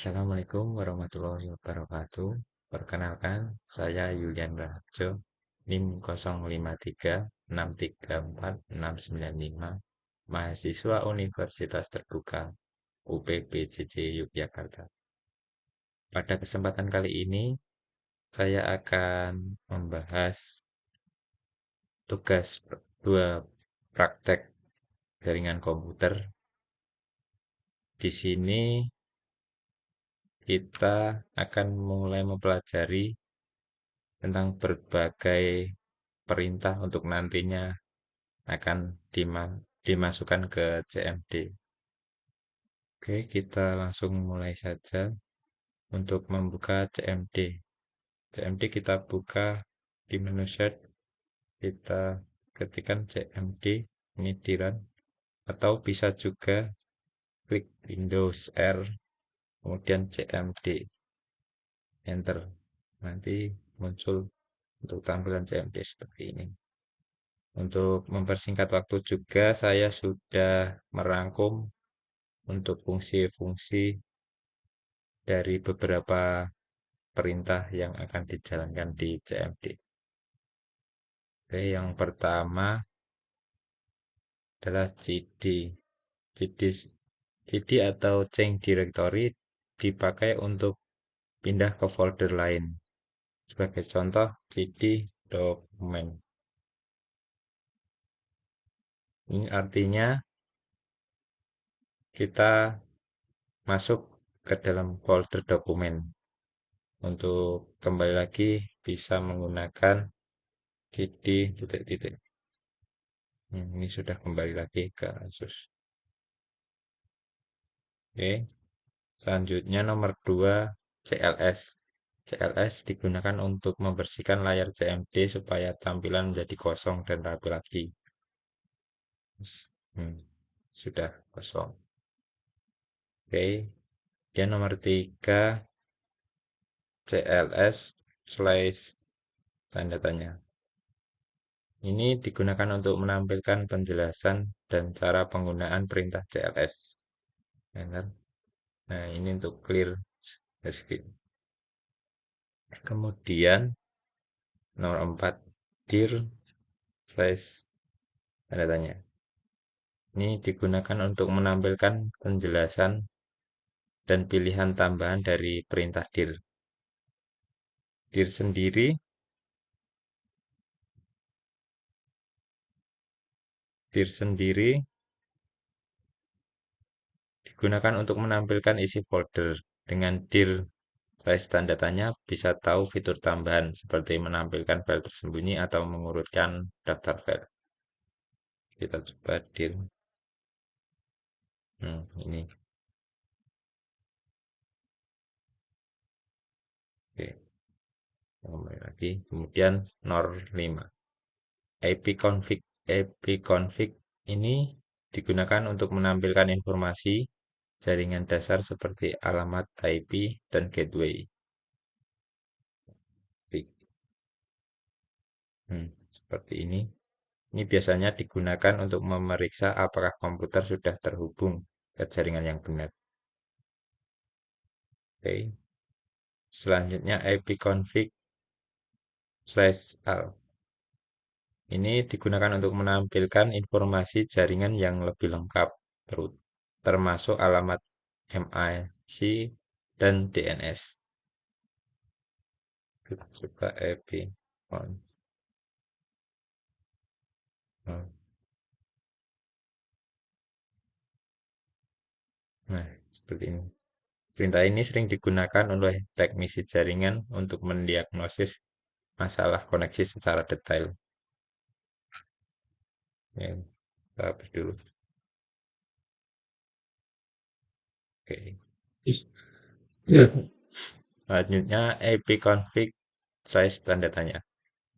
Assalamualaikum warahmatullahi wabarakatuh. Perkenalkan, saya Yulian Raharjo, NIM 0536346695, mahasiswa Universitas Terbuka UPBJJ Yogyakarta. Pada kesempatan kali ini, saya akan membahas tugas dua praktek jaringan komputer. Di sini kita akan mulai mempelajari tentang berbagai perintah untuk nantinya akan dimasukkan ke CMD. Oke, kita langsung mulai saja untuk membuka CMD. CMD kita buka di menu Start, kita ketikkan CMD, ini di run, atau bisa juga klik Windows R, kemudian CMD, enter. Nanti muncul untuk tampilan CMD seperti ini. Untuk mempersingkat waktu juga, saya sudah merangkum untuk fungsi-fungsi dari beberapa perintah yang akan dijalankan di CMD. Oke, yang pertama adalah CD. CD atau change directory dipakai untuk pindah ke folder lain. Sebagai contoh, CD dokumen. Ini artinya kita masuk ke dalam folder dokumen. Untuk kembali lagi bisa menggunakan CD titik-titik. Ini sudah kembali lagi ke Asus. Oke, selanjutnya nomor 2 CLS. CLS digunakan untuk membersihkan layar CMD supaya tampilan menjadi kosong dan rapi lagi. Sudah kosong. Oke, dan nomor 3 CLS slash tanda tanya. Ini digunakan untuk menampilkan penjelasan dan cara penggunaan perintah CLS. Nah, ini untuk clear screen. Kemudian nomor 4 dir slash tanda tanya. Ini digunakan untuk menampilkan penjelasan dan pilihan tambahan dari perintah dir. Dir sendiri digunakan untuk menampilkan isi folder. Dengan dir slash tanda tanya bisa tahu fitur tambahan seperti menampilkan file tersembunyi atau mengurutkan daftar file. Kita coba dir. Ini. Oke. Kembali lagi. Kemudian NOR 5. ipconfig ini digunakan untuk menampilkan informasi jaringan dasar seperti alamat IP dan gateway. Seperti ini. Ini biasanya digunakan untuk memeriksa apakah komputer sudah terhubung ke jaringan yang benar. Oke. Selanjutnya ipconfig/al. Ini digunakan untuk menampilkan informasi jaringan yang lebih lengkap, termasuk alamat MIC dan DNS. Kita coba ipconfig. Nah, seperti ini. Perintah ini sering digunakan oleh teknisi jaringan untuk mendiagnosis masalah koneksi secara detail. Ya, kita hapus dulu. Oke. Selanjutnya ipconfig/ tanda tanya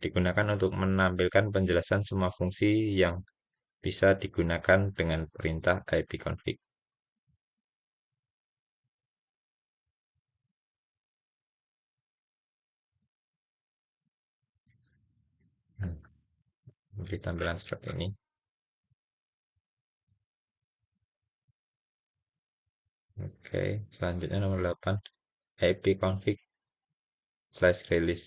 digunakan untuk menampilkan penjelasan semua fungsi yang bisa digunakan dengan perintah ipconfig. Di tampilan seperti ini. Oke, selanjutnya nomor 8, ipconfig/release.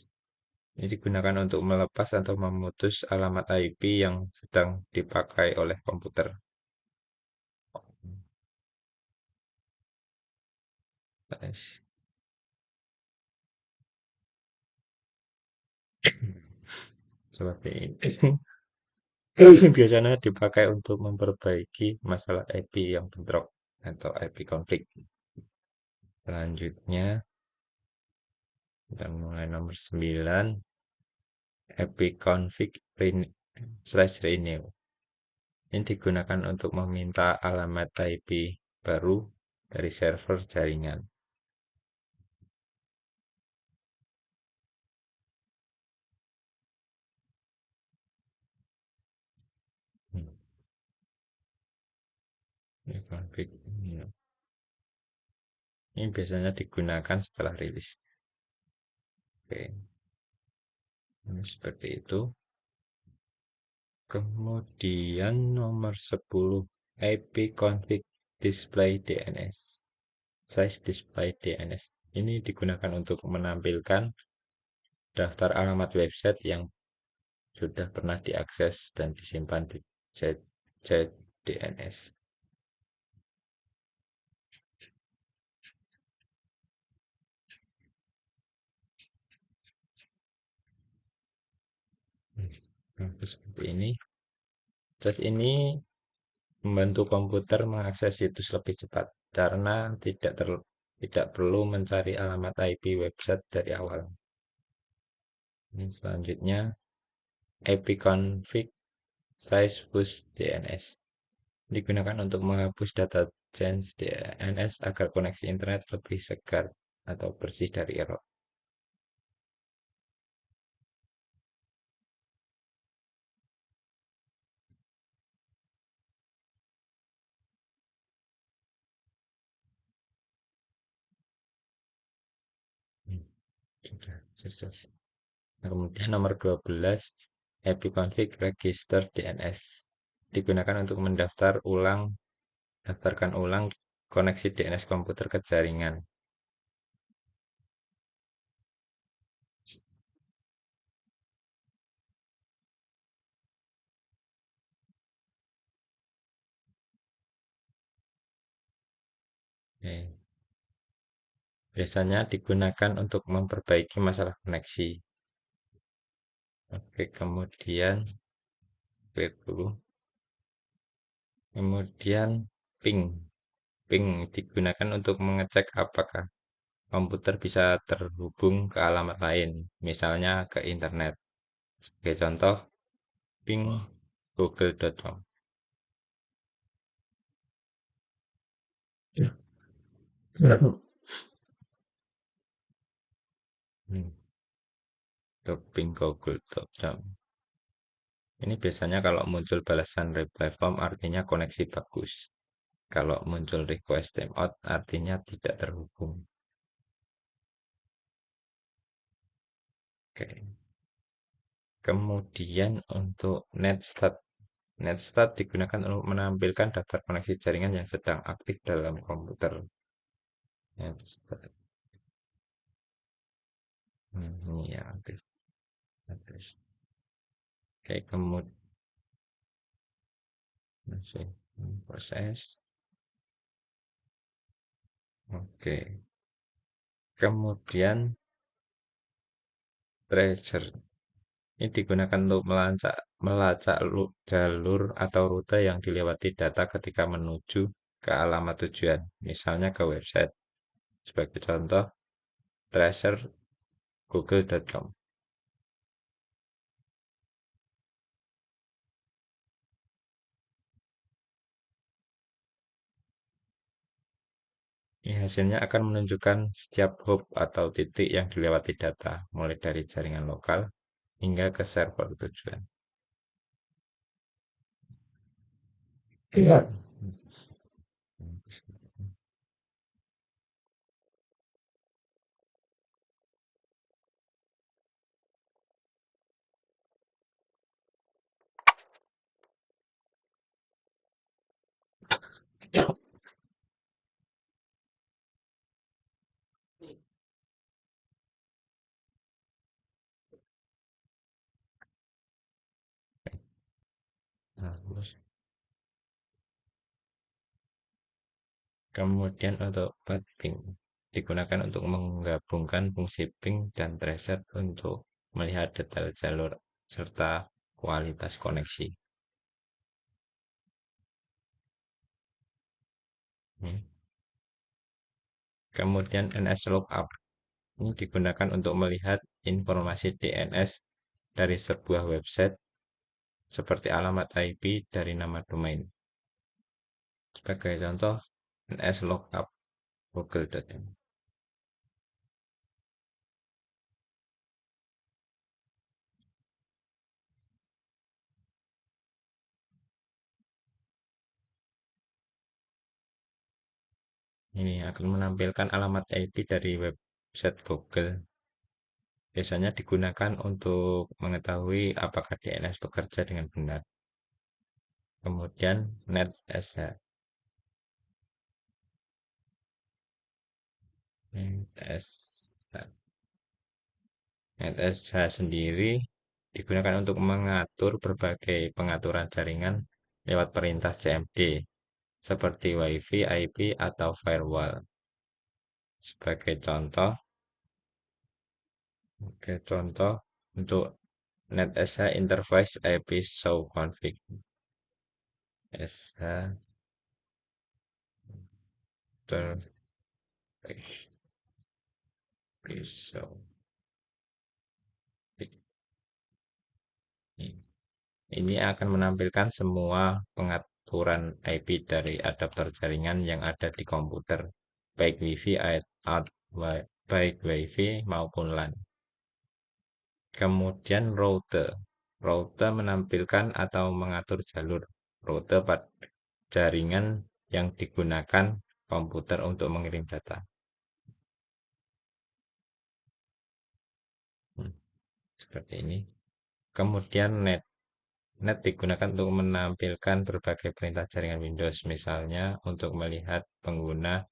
Ini digunakan untuk melepas atau memutus alamat IP yang sedang dipakai oleh komputer. Seperti ini. Biasanya dipakai untuk memperbaiki masalah IP yang bentrok atau IP konflik. Selanjutnya, kita mulai nomor 9, ipconfig/renew. Ini digunakan untuk meminta alamat IP baru dari server jaringan. Hmm, Ini konfig. Ini biasanya digunakan setelah rilis. Oke, ini seperti itu. Kemudian nomor 10, ipconfig display DNS. Size display DNS. Ini digunakan untuk menampilkan daftar alamat website yang sudah pernah diakses dan disimpan di DNS. Nah, seperti ini. Cas ini membantu komputer mengakses situs lebih cepat karena tidak perlu mencari alamat IP website dari awal. Ini selanjutnya ipconfig size push DNS digunakan untuk menghapus data change DNS agar koneksi internet lebih segar atau bersih dari error. Sudah sukses. Nah, kemudian nomor 12, ipconfig register DNS digunakan untuk daftarkan ulang koneksi DNS komputer ke jaringan. Oke. Biasanya digunakan untuk memperbaiki masalah koneksi. Oke, kemudian clear dulu. Kemudian ping. Ping digunakan untuk mengecek apakah komputer bisa terhubung ke alamat lain, misalnya ke internet. Sebagai contoh, ping google.com. Hmm, Untuk ping google.com. Ini biasanya kalau muncul balasan reply form artinya koneksi bagus. Kalau muncul request timeout artinya tidak terhubung. Oke. Kemudian untuk netstat. Netstat digunakan untuk menampilkan daftar koneksi jaringan yang sedang aktif dalam komputer. Netstat. Ini yang aktif. Oke, kemudian masih proses. Oke. Kemudian tracer. Ini digunakan untuk melacak jalur atau rute yang dilewati data ketika menuju ke alamat tujuan, misalnya ke website. Sebagai contoh, tracer google.com. Ini hasilnya akan menunjukkan setiap hub atau titik yang dilewati data, mulai dari jaringan lokal hingga ke server tujuan. Iya. Nah, kemudian untuk ping digunakan untuk menggabungkan fungsi ping dan tracer untuk melihat detail jalur serta kualitas koneksi. Hmm. Kemudian NS Lookup ini digunakan untuk melihat informasi DNS dari sebuah website seperti alamat IP dari nama domain. Sebagai contoh, NS Lookup google.com. Ini akan menampilkan alamat IP dari website Google. Biasanya digunakan untuk mengetahui apakah DNS bekerja dengan benar. Kemudian NetSH. NetSH. NetSH sendiri digunakan untuk mengatur berbagai pengaturan jaringan lewat perintah CMD seperti WiFi, IP, atau firewall. Sebagai contoh untuk NetSH interface IP show config. SH interface show. Ini akan menampilkan semua pengaturan IP dari adaptor jaringan yang ada di komputer, baik baik WiFi maupun LAN. Kemudian router. Router menampilkan atau mengatur jalur rute pada jaringan yang digunakan komputer untuk mengirim data. Seperti ini. Kemudian net. Net digunakan untuk menampilkan berbagai perintah jaringan Windows, misalnya untuk melihat pengguna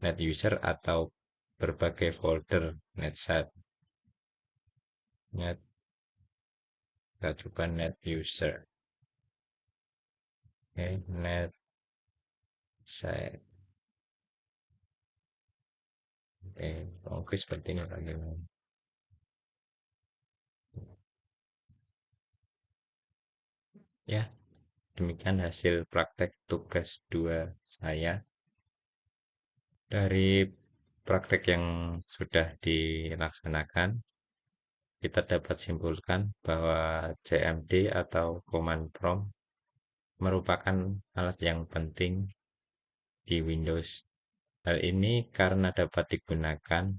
net user atau berbagai folder netset. Net, kita coba net user. Oke, net set. Oke, seperti ini lagi. Ya, demikian hasil praktek tugas 2 saya. Dari praktek yang sudah dilaksanakan, kita dapat simpulkan bahwa CMD atau command prompt merupakan alat yang penting di Windows. Hal ini karena dapat digunakan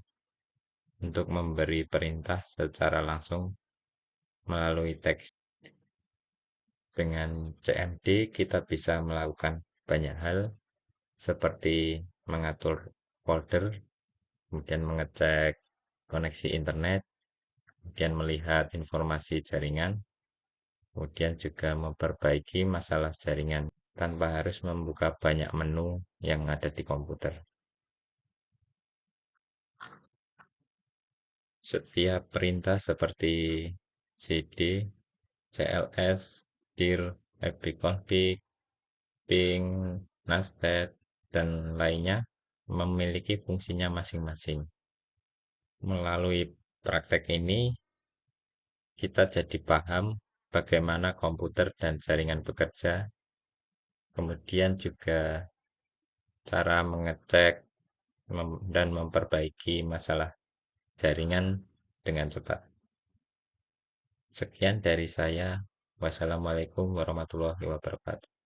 untuk memberi perintah secara langsung melalui teks. Dengan CMD kita bisa melakukan banyak hal seperti mengatur folder, kemudian mengecek koneksi internet, kemudian melihat informasi jaringan, kemudian juga memperbaiki masalah jaringan tanpa harus membuka banyak menu yang ada di komputer. Setiap perintah seperti cd, cls, dir, fpconfig, ping, nastet, dan lainnya memiliki fungsinya masing-masing. Melalui praktek ini, kita jadi paham bagaimana komputer dan jaringan bekerja, kemudian juga cara mengecek dan memperbaiki masalah jaringan dengan cepat. Sekian dari saya. Wassalamualaikum warahmatullahi wabarakatuh.